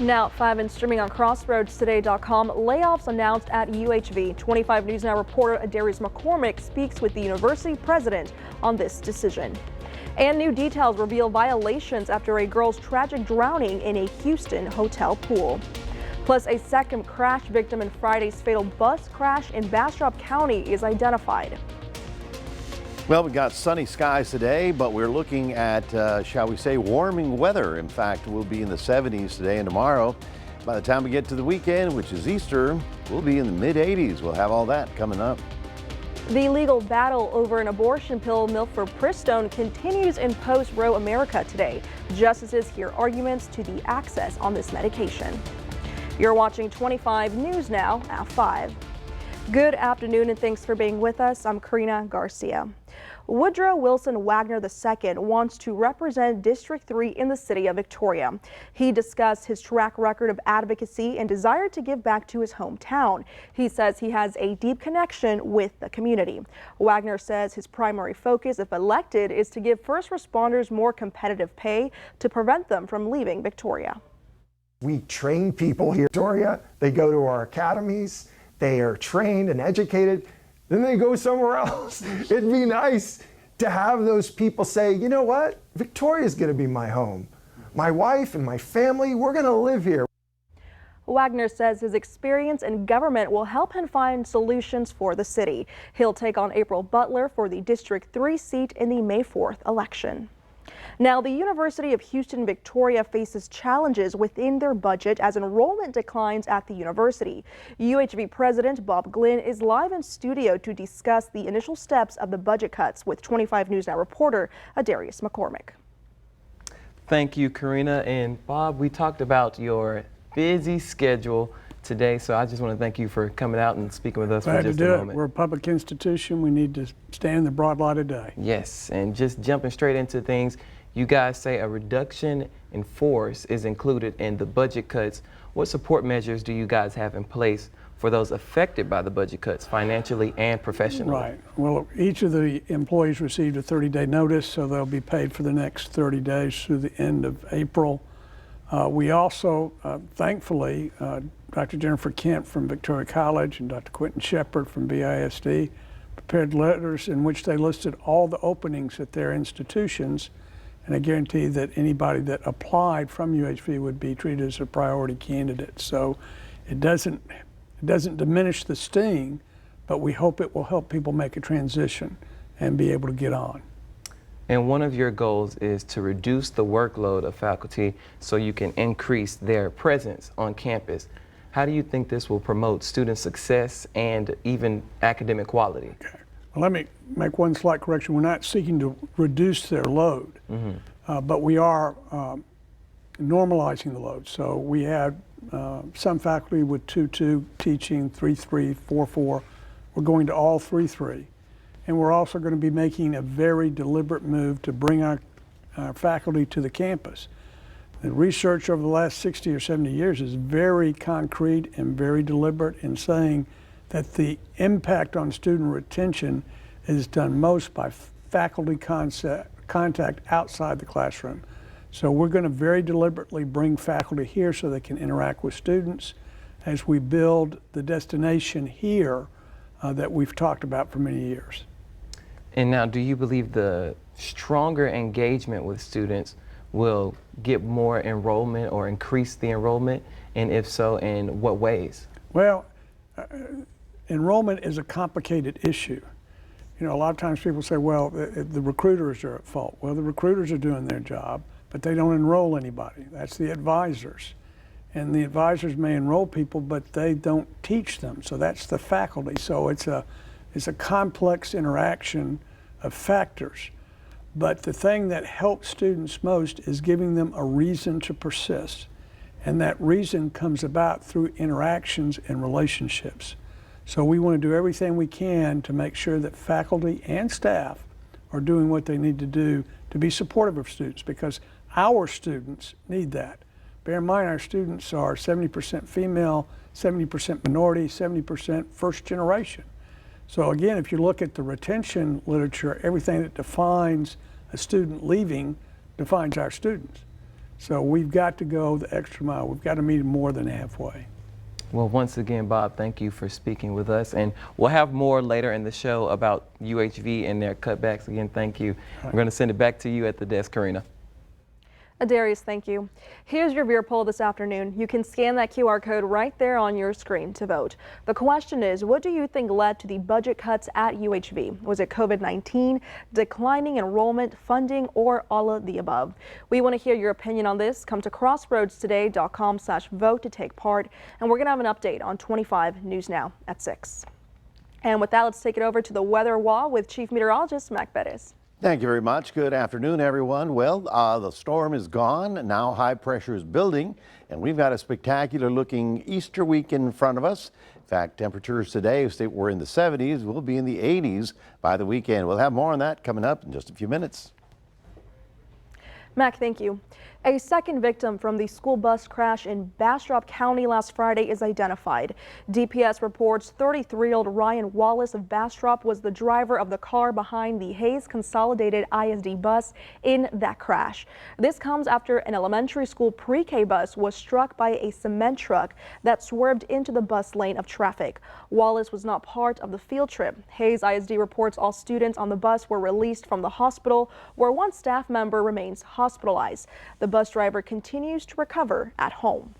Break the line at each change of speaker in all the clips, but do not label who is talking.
Now at 5 and streaming on CrossroadsToday.com, layoffs announced at UHV. 25 News Now reporter Darius McCormick speaks with the university president on this decision. And new details reveal violations after a girl's tragic drowning in a Houston hotel pool. Plus, a second crash victim in Friday's fatal bus crash in Bastrop County is identified.
Well, we got sunny skies today, but we're looking at, shall we say, warming weather. In fact, we'll be in the 70s today and tomorrow. By the time we get to the weekend, which is Easter, we'll be in the mid-80s. We'll have all that coming up.
The legal battle over an abortion pill, mifepristone, continues in post-Roe America today. Justices hear arguments to the access on this medication. You're watching 25 News Now at 5. Good afternoon and thanks for being with us. I'm Karina Garcia. Woodrow Wilson Wagner II wants to represent District 3 in the city of Victoria. He discussed his track record of advocacy and desire to give back to his hometown. He says he has a deep connection with the community. Wagner says his primary focus, if elected, is to give first responders more competitive pay to prevent them from leaving Victoria.
We train people here in Victoria. They go to our academies. They are trained and educated. Then they go somewhere else. It'd be nice to have those people say, you know what? Victoria's going to be my home. My wife and my family, we're going to live here.
Wagner says his experience in government will help him find solutions for the city. He'll take on April Butler for the District 3 seat in the May 4th election. Now, the University of Houston Victoria faces challenges within their budget as enrollment declines at the university. UHV President Bob Glynn is live in studio to discuss the initial steps of the budget cuts with 25 News Now reporter Darius McCormick.
Thank you, Karina. And Bob, we talked about your busy schedule today, so I just want to thank you for coming out and speaking with us for just a moment.
We're a public institution. We need to stand in the broad light of day.
Yes, and just jumping straight into things, you guys say a reduction in force is included in the budget cuts. What support measures do you guys have in place for those affected by the budget cuts financially and professionally?
Right. Well, each of the employees received a 30-day notice, so they'll be paid for the next 30 days through the end of April. We also, thankfully, Dr. Jennifer Kent from Victoria College and Dr. Quentin Shepard from BISD prepared letters in which they listed all the openings at their institutions, and I guarantee that anybody that applied from UHV would be treated as a priority candidate. So it doesn't diminish the sting, but we hope it will help people make a transition and be able to get on.
And one of your goals is to reduce the workload of faculty so you can increase their presence on campus. How do you think this will promote student success and even academic quality?
Okay. Well, let me make one slight correction. We're not seeking to reduce their load, but we are normalizing the load. So we have some faculty with 2-2 teaching, 3-3, 4-4. We're going to all 3-3. And we're also going to be making a very deliberate move to bring our faculty to the campus. The research over the last 60 or 70 years is very concrete and very deliberate in saying that the impact on student retention is done most by faculty contact outside the classroom. So we're going to very deliberately bring faculty here so they can interact with students as we build the destination here that we've talked about for many years.
And now, do you believe the stronger engagement with students will get more enrollment or increase the enrollment? And if so, in what ways?
Well, enrollment is a complicated issue. You know, a lot of times people say, well, the recruiters are at fault. Well, the recruiters are doing their job, but they don't enroll anybody. That's the advisors. And the advisors may enroll people, but they don't teach them. So that's the faculty. So it's a complex interaction of factors. But the thing that helps students most is giving them a reason to persist. And that reason comes about through interactions and relationships. So we want to do everything we can to make sure that faculty and staff are doing what they need to do to be supportive of students, because our students need that. Bear in mind, our students are 70% female, 70% minority, 70% first generation. So again, if you look at the retention literature, everything that defines a student leaving defines our students. So we've got to go the extra mile. We've got to meet them more than halfway.
Well, once again, Bob, thank you for speaking with us. And we'll have more later in the show about UHV and their cutbacks. Again, thank you. I'm going to send it back to you at the desk, Karina.
Darius, thank you. Here's your beer poll this afternoon. You can scan that QR code right there on your screen to vote. The question is, what do you think led to the budget cuts at UHV? Was it COVID-19, declining enrollment, funding, or all of the above? We want to hear your opinion on this. Come to crossroadstoday.com/vote to take part. And we're going to have an update on 25 News Now at 6. And with that, let's take it over to the weather wall with Chief Meteorologist Mac Bettis.
Thank you very much. Good afternoon, everyone. Well, the storm is gone. Now high pressure is building, and we've got a spectacular looking Easter week in front of us. In fact, temperatures today, if they were in the 70s, will be in the 80s by the weekend. We'll have more on that coming up in just a few minutes.
Mac, thank you. A second victim from the school bus crash in Bastrop County last Friday is identified. DPS reports 33-year-old Ryan Wallace of Bastrop was the driver of the car behind the Hayes Consolidated ISD bus in that crash. This comes after an elementary school pre-K bus was struck by a cement truck that swerved into the bus lane of traffic. Wallace was not part of the field trip. Hayes ISD reports all students on the bus were released from the hospital, where one staff member remains hospitalized. The bus driver continues to recover at home.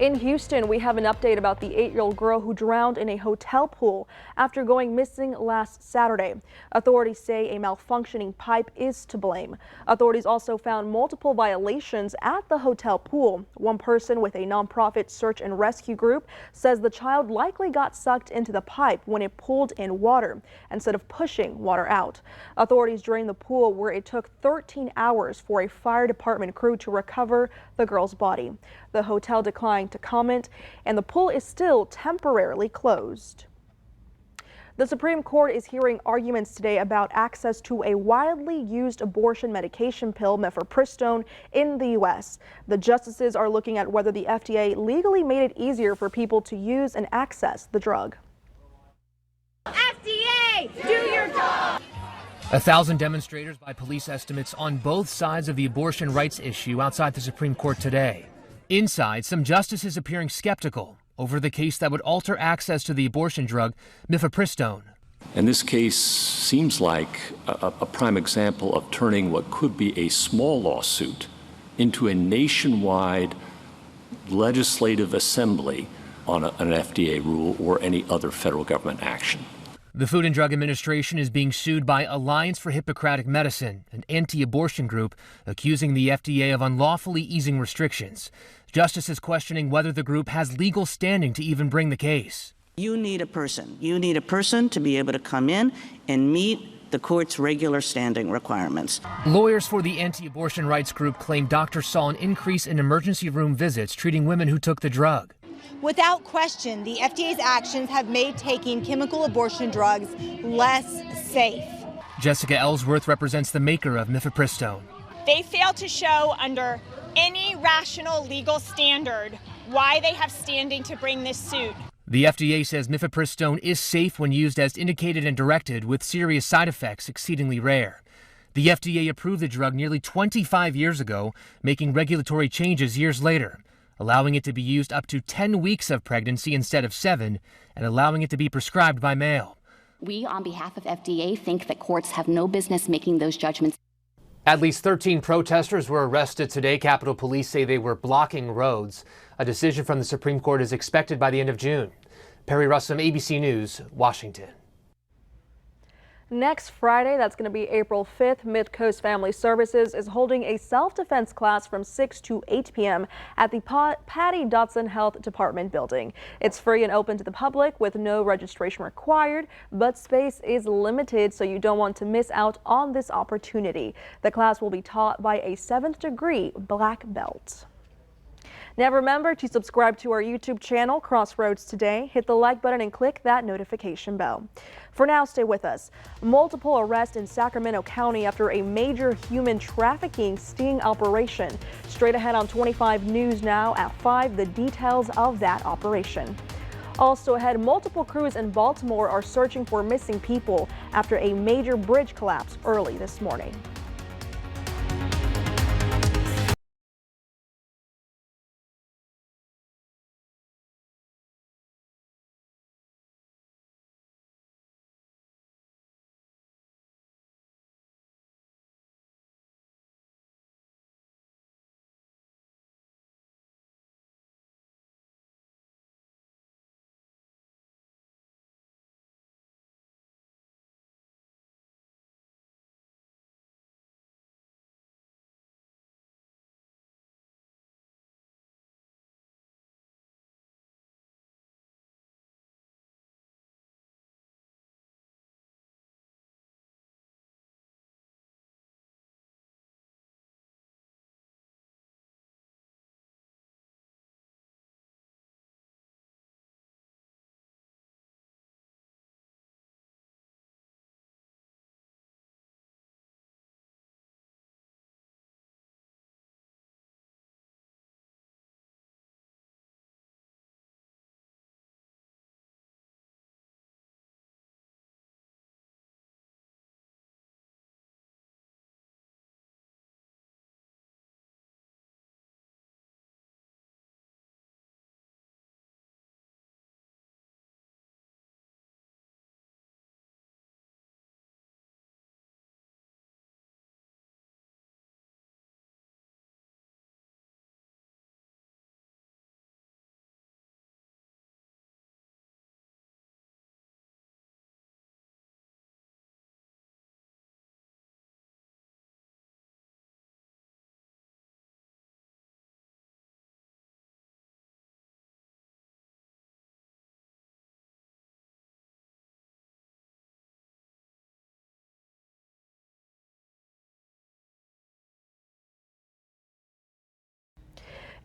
In Houston, we have an update about the 8-year-old girl who drowned in a hotel pool after going missing last Saturday. Authorities say a malfunctioning pipe is to blame. Authorities also found multiple violations at the hotel pool. One person with a nonprofit search and rescue group says the child likely got sucked into the pipe when it pulled in water instead of pushing water out. Authorities drained the pool, where it took 13 hours for a fire department crew to recover the girl's body. The hotel declined to comment, and the pool is still temporarily closed. The Supreme Court is hearing arguments today about access to a widely used abortion medication pill, mifepristone, in the U.S. The justices are looking at whether the FDA legally made it easier for people to use and access the drug.
FDA, do your job!
1,000 demonstrators by police estimates on both sides of the abortion rights issue outside the Supreme Court today. Inside, some justices appearing skeptical over the case that would alter access to the abortion drug mifepristone.
And this case seems like a prime example of turning what could be a small lawsuit into a nationwide legislative assembly on an FDA rule or any other federal government action.
The Food and Drug Administration is being sued by Alliance for Hippocratic Medicine, an anti-abortion group accusing the FDA of unlawfully easing restrictions. Justice is questioning whether the group has legal standing to even bring the case.
You need a person. You need a person to be able to come in and meet the court's regular standing requirements.
Lawyers for the anti-abortion rights group claim doctors saw an increase in emergency room visits treating women who took the drug.
Without question, the FDA's actions have made taking chemical abortion drugs less safe.
Jessica Ellsworth represents the maker of mifepristone.
They fail to show under any rational legal standard why they have standing to bring this suit.
The FDA says mifepristone is safe when used as indicated and directed, with serious side effects exceedingly rare. The FDA approved the drug nearly 25 years ago, making regulatory changes years later, allowing it to be used up to 10 weeks of pregnancy instead of 7, and allowing it to be prescribed by mail.
We, on behalf of FDA, think that courts have no business making those judgments.
At least 13 protesters were arrested today. Capitol Police say they were blocking roads. A decision from the Supreme Court is expected by the end of June. Perry Russum, ABC News, Washington.
Next Friday, that's going to be April 5th, Midcoast Family Services is holding a self-defense class from 6 to 8 p.m. at the Patty Dotson Health Department building. It's free and open to the public with no registration required, but space is limited, so you don't want to miss out on this opportunity. The class will be taught by a 7th degree black belt. Now remember to subscribe to our YouTube channel, Crossroads Today. Hit the like button and click that notification bell. For now, stay with us. Multiple arrests in Sacramento County after a major human trafficking sting operation. Straight ahead on 25 News Now at 5, the details of that operation. Also ahead, multiple crews in Baltimore are searching for missing people after a major bridge collapse early this morning.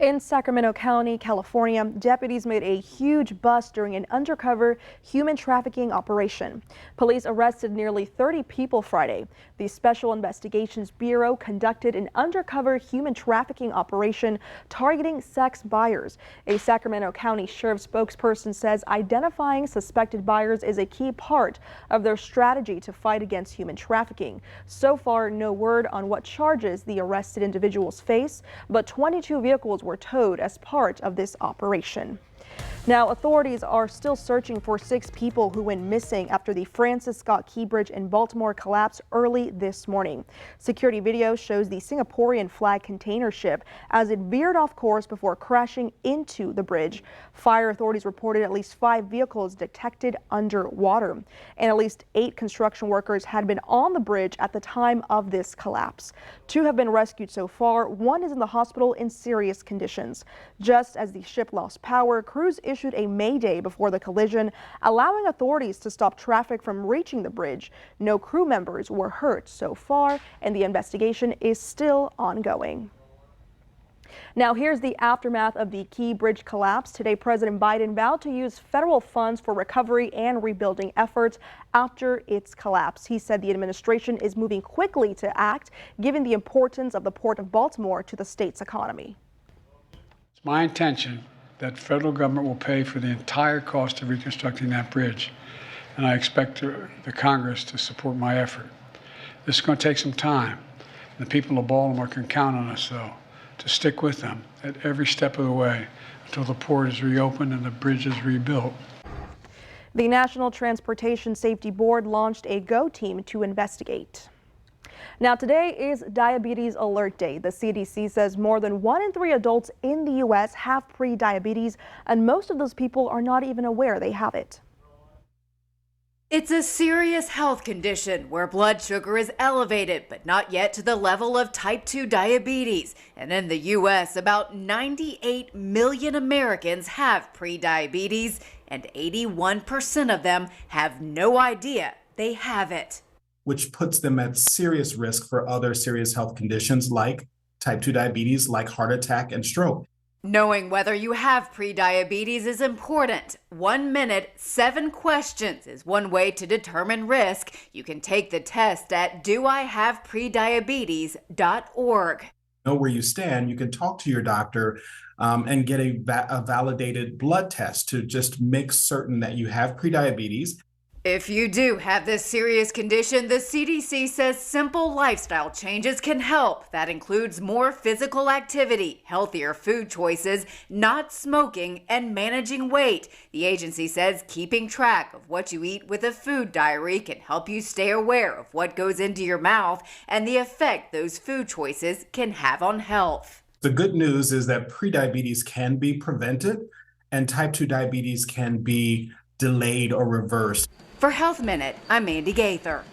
In Sacramento County, California, deputies made a huge bust during an undercover human trafficking operation. Police arrested nearly 30 people Friday. The Special Investigations Bureau conducted an undercover human trafficking operation targeting sex buyers. A Sacramento County Sheriff spokesperson says identifying suspected buyers is a key part of their strategy to fight against human trafficking. So far, no word on what charges the arrested individuals face, but 22 vehicles were towed as part of this operation. Now, authorities are still searching for 6 people who went missing after the Francis Scott Key Bridge in Baltimore collapsed early this morning. Security video shows the Singaporean flag container ship as it veered off course before crashing into the bridge. Fire authorities reported at least 5 vehicles detected underwater, and at least 8 construction workers had been on the bridge at the time of this collapse. 2 have been rescued so far. 1 is in the hospital in serious conditions. Just as the ship lost power, crews issued a mayday before the collision, allowing authorities to stop traffic from reaching the bridge. No crew members were hurt so far, and the investigation is still ongoing. Now, here's the aftermath of the Key Bridge collapse. Today, President Biden vowed to use federal funds for recovery and rebuilding efforts after its collapse. He said the administration is moving quickly to act, given the importance of the Port of Baltimore to the state's economy.
It's my intention that federal government will pay for the entire cost of reconstructing that bridge, and I expect the Congress to support my effort. This is going to take some time. The people of Baltimore can count on us, though, to stick with them at every step of the way until the port is reopened and the bridge is rebuilt.
The National Transportation Safety Board launched a GO team to investigate. Now, today is Diabetes Alert Day. The CDC says more than 1 in 3 adults in the U.S. have pre-diabetes, and most of those people are not even aware they have it.
It's a serious health condition where blood sugar is elevated, but not yet to the level of type 2 diabetes. And in the U.S., about 98 million Americans have pre-diabetes, and 81% of them have no idea they have it,
which puts them at serious risk for other serious health conditions like type 2 diabetes, like heart attack and stroke.
Knowing whether you have prediabetes is important. 1 minute, 7 questions is one way to determine risk. You can take the test at doihaveprediabetes.org.
Know where you stand. You can talk to your doctor and get a validated blood test to just make certain that you have prediabetes.
If you do have this serious condition, the CDC says simple lifestyle changes can help. That includes more physical activity, healthier food choices, not smoking, and managing weight. The agency says keeping track of what you eat with a food diary can help you stay aware of what goes into your mouth and the effect those food choices can have on health.
The good news is that prediabetes can be prevented and type 2 diabetes can be delayed or reversed.
For Health Minute, I'm Mandy Gaither.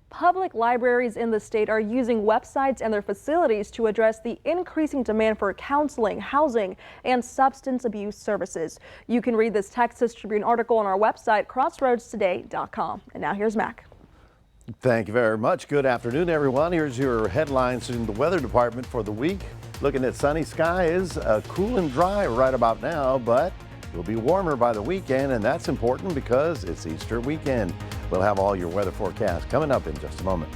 Public libraries in the state are using websites and their facilities to address the increasing demand for counseling, housing, and substance abuse services. You can read this Texas Tribune article on our website, crossroadstoday.com. And now here's Mac.
Thank you very much. Good afternoon, everyone. Here's your headlines in the weather department for the week. Looking at sunny skies, cool and dry right about now, but it'll be warmer by the weekend, and that's important because it's Easter weekend. We'll have all your weather forecasts coming up in just a moment.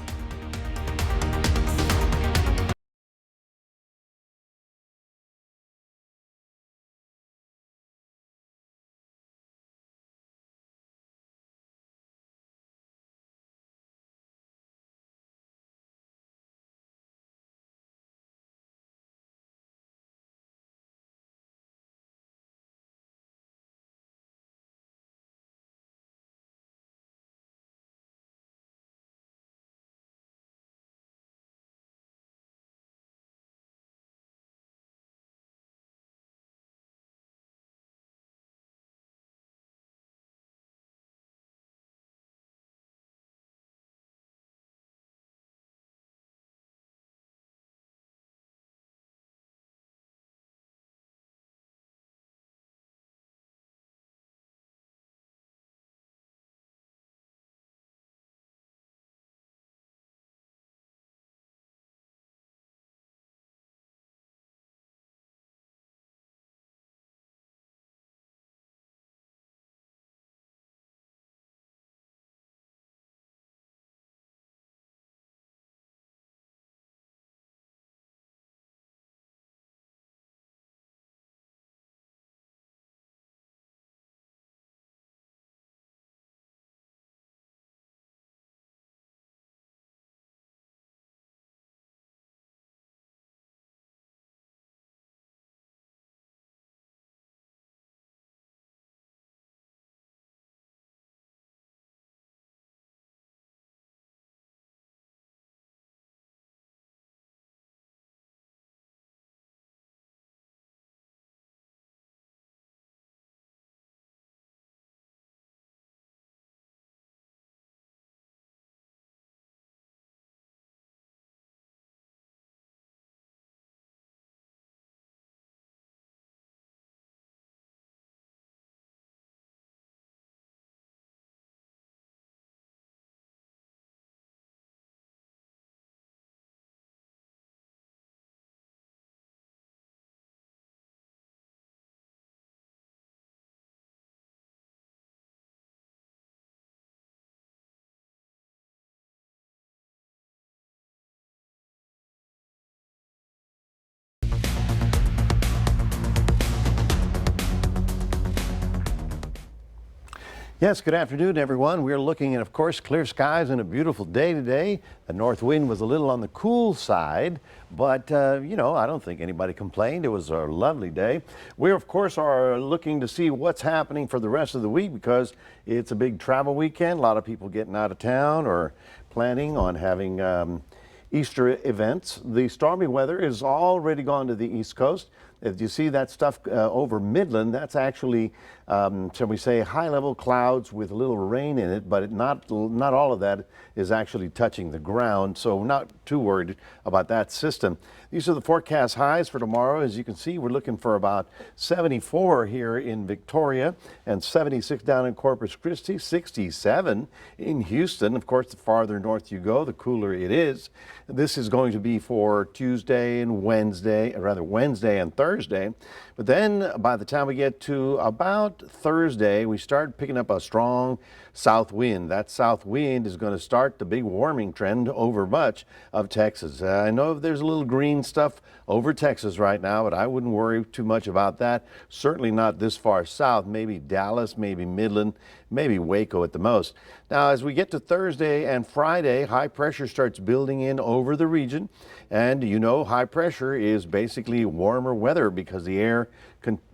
Yes, good afternoon, everyone. We're looking at, of course, clear skies and a beautiful day today. The north wind was a little on the cool side, but, you know, I don't think anybody complained. It was a lovely day. We, of course, are looking to see what's happening for the rest of the week because it's a big travel weekend. A lot of people getting out of town or planning on having Easter events. The stormy weather is already gone to the East Coast. If you see that stuff over Midland, that's actually, shall we say, high-level clouds with a little rain in it, but not all of that is actually touching the ground, so not too worried about that system. These are the forecast highs for tomorrow. As you can see, we're looking for about 74 here in Victoria and 76 down in Corpus Christi, 67 in Houston. Of course, the farther north you go, the cooler it is. This is going to be for Tuesday and Wednesday, or rather Wednesday and Thursday. But then by the time we get to about Thursday, we start picking up a strong south wind. That south wind is going to start the big warming trend over much of Texas. I know there's a little green stuff over Texas right now, but I wouldn't worry too much about that. Certainly not this far south, maybe Dallas, maybe Midland, maybe Waco at the most. Now, as we get to Thursday and Friday, high pressure starts building in over the region. And you know, high pressure is basically warmer weather because the air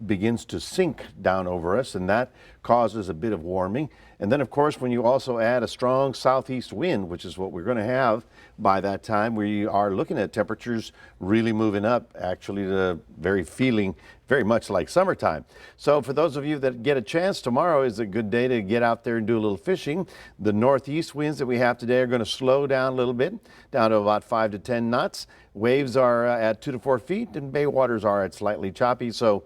begins to sink down over us, and that causes a bit of warming. And then, of course, when you also add a strong southeast wind, which is what we're going to have by that time, we are looking at temperatures really moving up, actually to feeling very much like summertime. So for those of you that get a chance, tomorrow is a good day to get out there and do a little fishing. The northeast winds that we have today are going to slow down a little bit, down to about 5 to 10 knots. Waves are at 2 to 4 feet, and bay waters are at slightly choppy. So,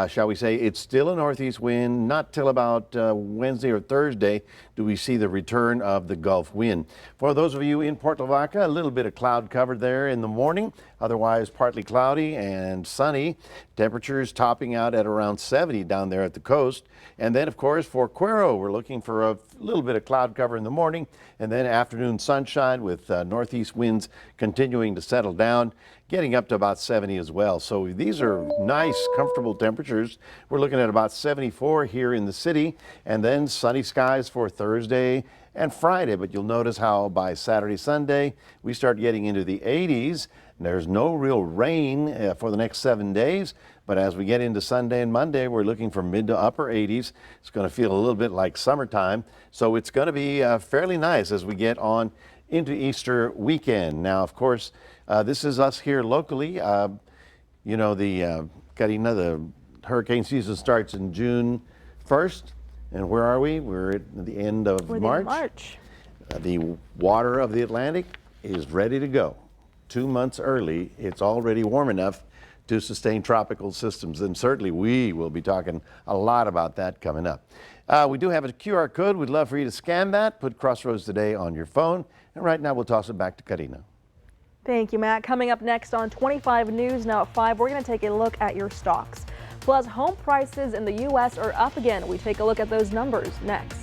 shall we say, it's still a northeast wind. Not till about Wednesday or Thursday do we see the return of the Gulf wind. For those of you in Port Lavaca, a little bit of cloud cover there in the morning. Otherwise, partly cloudy and sunny. Temperatures topping out at around 70 down there at the coast. And then, of course, for Cuero, we're looking for a little bit of cloud cover in the morning, and then afternoon sunshine with northeast winds continuing to settle down, getting up to about 70 as well. So these are nice, comfortable temperatures. We're looking at about 74 here in the city, and then sunny skies for Thursday and Friday. But you'll notice how by Saturday, Sunday, we start getting into the 80s. There's no real rain for the next 7 days, but as we get into Sunday and Monday, we're looking for mid to upper 80s. It's going to feel a little bit like summertime, so it's going to be fairly nice as we get on into Easter weekend. Now, of course, this is us here locally. You know, Karina, the hurricane season starts in June 1st, and where are we? We're at the end of March. The water of the Atlantic is ready to go. 2 months early, it's already warm enough to sustain tropical systems, and certainly we will be talking a lot about that coming up. We do have a QR code. We'd love for you to scan that, put Crossroads Today on your phone, and right now we'll toss it back to Karina.
Thank you, Matt. Coming up next on 25 News now at 5, we're going to take a look at your stocks. Plus, home prices in the U.S. are up again. We take a look at those numbers next.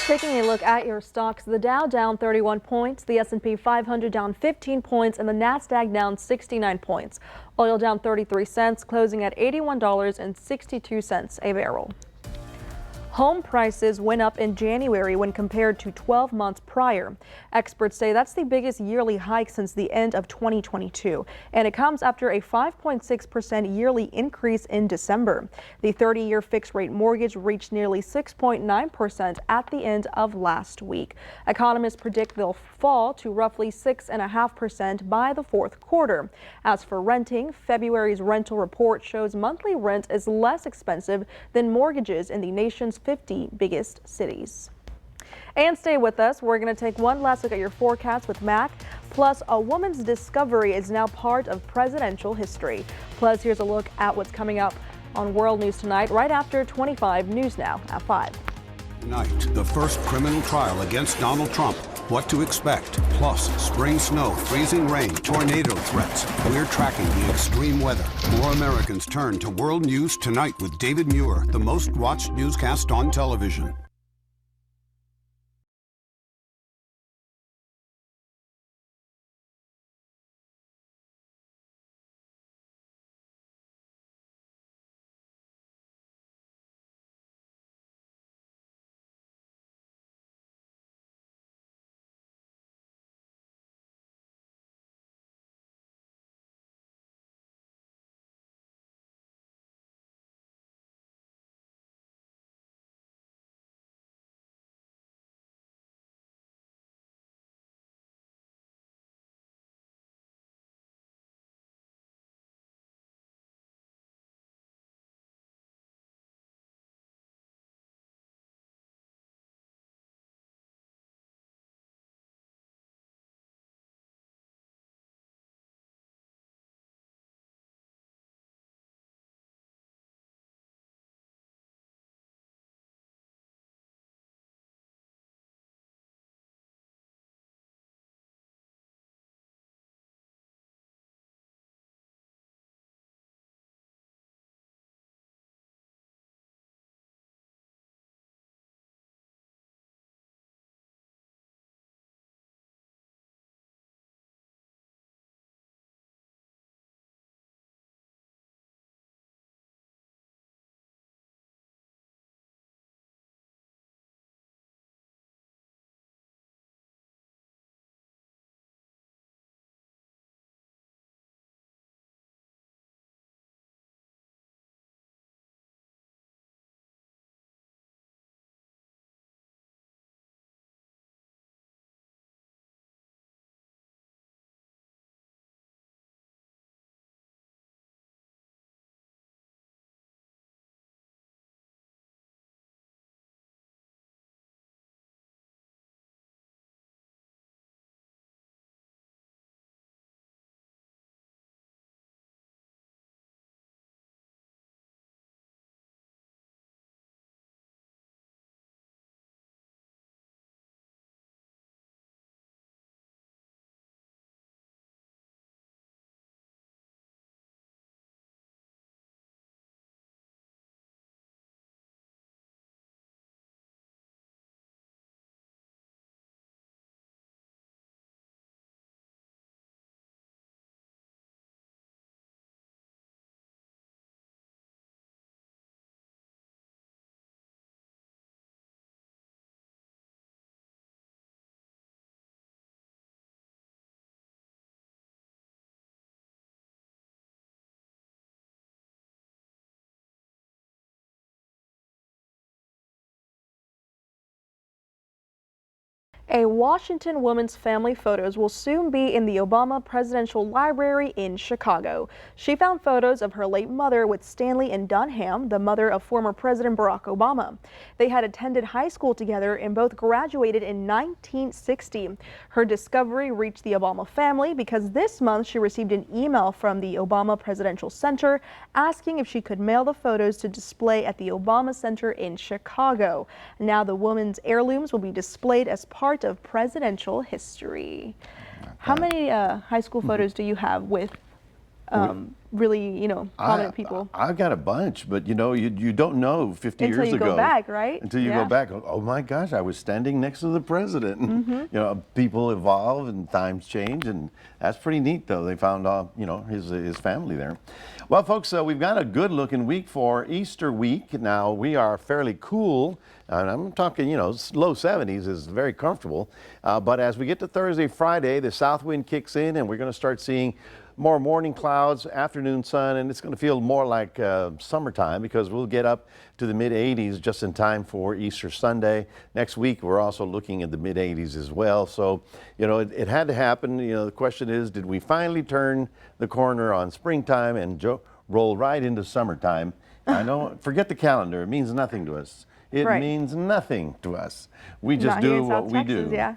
Taking a look at your stocks, the Dow down 31 points, the S&P 500 down 15 points, and the Nasdaq down 69 points. Oil down 33 cents, closing at $81.62 a barrel. Home prices went up in January when compared to 12 months prior. Experts say that's the biggest yearly hike since the end of 2022, and it comes after a 5.6% yearly increase in December. The 30-year fixed-rate mortgage reached nearly 6.9% at the end of last week. Economists predict they'll fall to roughly 6.5% by the fourth quarter. As for renting, February's rental report shows monthly rent is less expensive than mortgages in the nation's 50 biggest cities. And stay with us. We're going to take one last look at your forecast with Mac. Plus, a woman's discovery is now part of presidential history. Plus, here's a look at what's coming up on World News Tonight right after 25 News Now at 5.
Tonight, the first criminal trial against Donald Trump. What to expect. Plus, spring snow, freezing rain, tornado threats. We're tracking the extreme weather. More Americans turn to World News Tonight with David Muir, the most watched newscast on television.
A Washington woman's family photos will soon be in the Obama Presidential Library in Chicago. She found photos of her late mother with Stanley and Dunham, the mother of former President Barack Obama. They had attended high school together and both graduated in 1960. Her discovery reached the Obama family because this month she received an email from the Obama Presidential Center asking if she could mail the photos to display at the Obama Center in Chicago. Now the woman's heirlooms will be displayed as part of presidential history. How many high school photos do you have with really, prominent people?
I've got a bunch, but you don't know 50
Until
years
you
ago.
go back, right?
Until you
Yeah.
go back. Oh my gosh, I was standing next to the president.
Mhm.
People evolve and times change, and that's pretty neat though. They found his family there. Well, folks, we've got a good looking week for Easter week. Now we are fairly cool. And I'm talking, low 70s is very comfortable. But as we get to Thursday, Friday, the south wind kicks in and we're going to start seeing more morning clouds, afternoon sun, and it's going to feel more like summertime because we'll get up to the mid 80s just in time for Easter Sunday. Next week, we're also looking at the mid 80s as well. So, it had to happen. The question is, did we finally turn the corner on springtime and roll right into summertime? I know, forget the calendar. It means nothing to us. It
Right.
means nothing to us. We just
Not here
do
in South
what we
Texas,
do.
Yeah.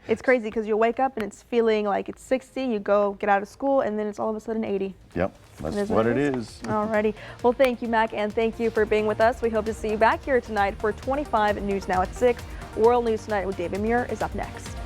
It's crazy because you'll wake up and it's feeling like it's 60, you go get out of school, and then it's all of a sudden 80.
Yep,
It
that's what it is.
Alrighty. Well, thank you, Mac, and thank you for being with us. We hope to see you back here tonight for 25 News Now at 6. World News Tonight with David Muir is up next.